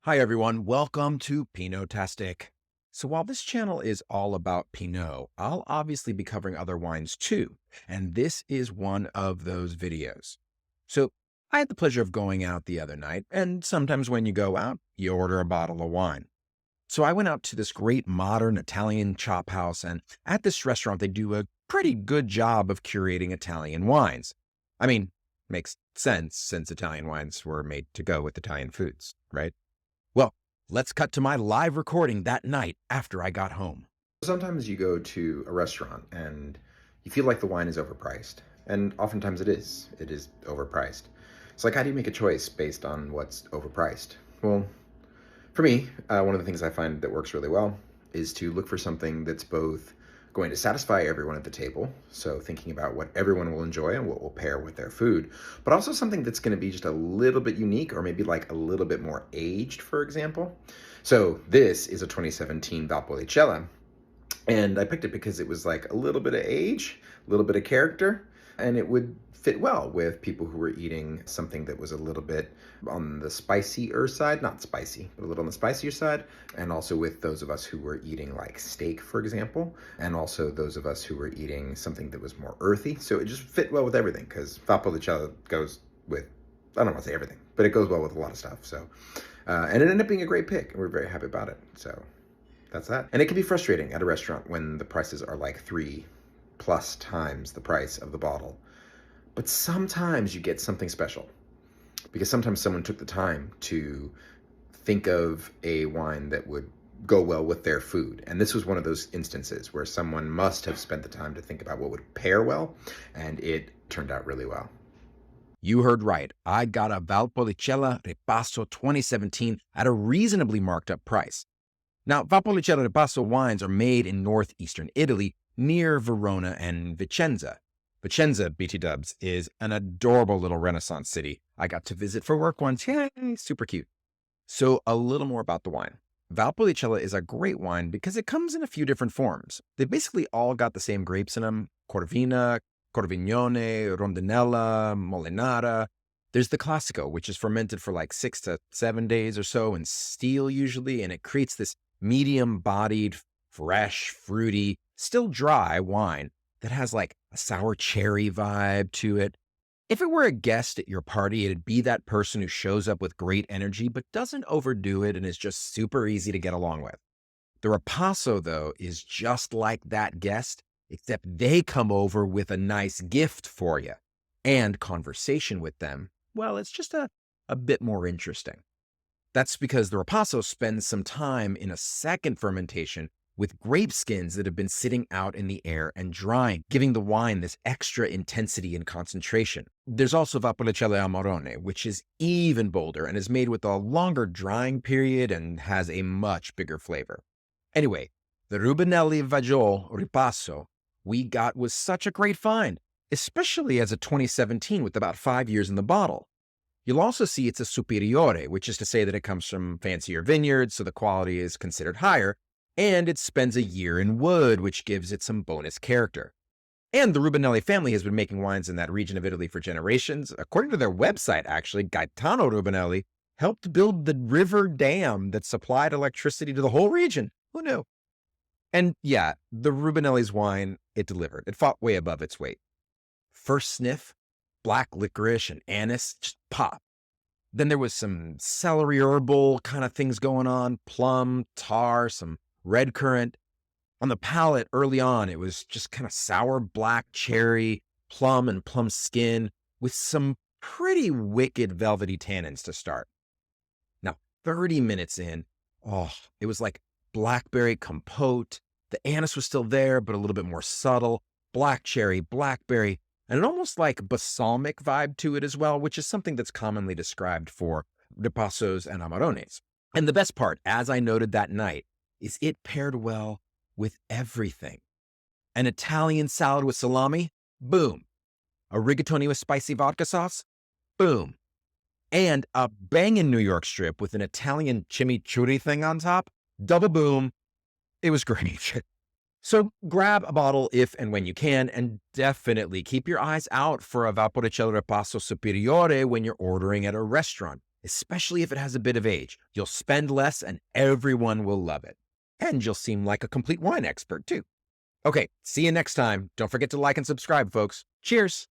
Hi everyone, welcome to Pinotastic. So while this channel is all about Pinot, I'll obviously be covering other wines too, and this is one of those videos. So I had the pleasure of going out the other night, and sometimes when you go out, you order a bottle of wine. So I went out to this great modern Italian chop house, and at this restaurant, they do a pretty good job of curating Italian wines. I mean, makes sense since Italian wines were made to go with Italian foods, right? Well, let's cut to my live recording that night after I got home. Sometimes you go to a restaurant and you feel like the wine is overpriced. And oftentimes it is. It is overpriced. It's like, how do you make a choice based on what's overpriced? Well, for me, one of the things I find that works really well is to look for something that's both going to satisfy everyone at the table, so thinking about what everyone will enjoy and what will pair with their food, but also something that's going to be just a little bit unique or maybe like a little bit more aged, for example. So this is a 2017 Valpolicella, and I picked it because it was like a little bit of age, a little bit of character, and it would fit well with people who were eating something that was a little bit on the spicier side, not spicy, but a little on the spicier side, and also with those of us who were eating like steak, for example, and also those of us who were eating something that was more earthy. So it just fit well with everything because Valpolicella goes with, I don't want to say everything, but it goes well with a lot of stuff. So, and it ended up being a great pick, and we're very happy about it. So that's that. And it can be frustrating at a restaurant when the prices are like 3+ times the price of the bottle. But sometimes you get something special because sometimes someone took the time to think of a wine that would go well with their food. And this was one of those instances where someone must have spent the time to think about what would pair well, and it turned out really well. You heard right. I got a Valpolicella Ripasso 2017 at a reasonably marked up price. Now, Valpolicella Ripasso wines are made in northeastern Italy near Verona and Vicenza. Vicenza, BT Dubs, is an adorable little Renaissance city I got to visit for work once. Yay, super cute. So, a little more about the wine. Valpolicella is a great wine because it comes in a few different forms. They basically all got the same grapes in them: Corvina, Corvignone, Rondinella, Molinara. There's the Classico, which is fermented for like 6 to 7 days or so in steel usually, and it creates this medium-bodied, fresh, fruity, still dry wine that has like a sour cherry vibe to it. If it were a guest at your party, it'd be that person who shows up with great energy but doesn't overdo it and is just super easy to get along with. The Ripasso, though, is just like that guest, except they come over with a nice gift for you. And conversation with them, well, it's just a bit more interesting. That's because the Ripasso spends some time in a second fermentation with grape skins that have been sitting out in the air and drying, giving the wine this extra intensity and concentration. There's also Valpolicella Amarone, which is even bolder and is made with a longer drying period and has a much bigger flavor. Anyway, the Rubinelli Vajol Ripasso we got was such a great find, especially as a 2017 with about 5 years in the bottle. You'll also see it's a superiore, which is to say that it comes from fancier vineyards, so the quality is considered higher, and it spends a year in wood, which gives it some bonus character. And the Rubinelli family has been making wines in that region of Italy for generations. According to their website, actually, Gaetano Rubinelli helped build the river dam that supplied electricity to the whole region. Who knew? And yeah, the Rubinelli's wine, it delivered. It fought way above its weight. First sniff, black licorice and anise, just pop. Then there was some celery herbal kind of things going on, plum, tar, some red currant. On the palate early on, it was just kind of sour black cherry, plum and plum skin with some pretty wicked velvety tannins to start. Now, 30 minutes in, oh, it was like blackberry compote. The anise was still there, but a little bit more subtle. Black cherry, blackberry, and an almost like balsamic vibe to it as well, which is something that's commonly described for Ripassos and Amarones. And the best part, as I noted that night, is it paired well with everything. An Italian salad with salami? Boom. A rigatoni with spicy vodka sauce? Boom. And a bangin' New York strip with an Italian chimichurri thing on top? Double boom. It was great. So grab a bottle if and when you can, and definitely keep your eyes out for a Valpolicella Ripasso Superiore when you're ordering at a restaurant. especially if it has a bit of age. You'll spend less and everyone will love it. And you'll seem like a complete wine expert, too. Okay, see you next time. Don't forget to like and subscribe, folks. Cheers!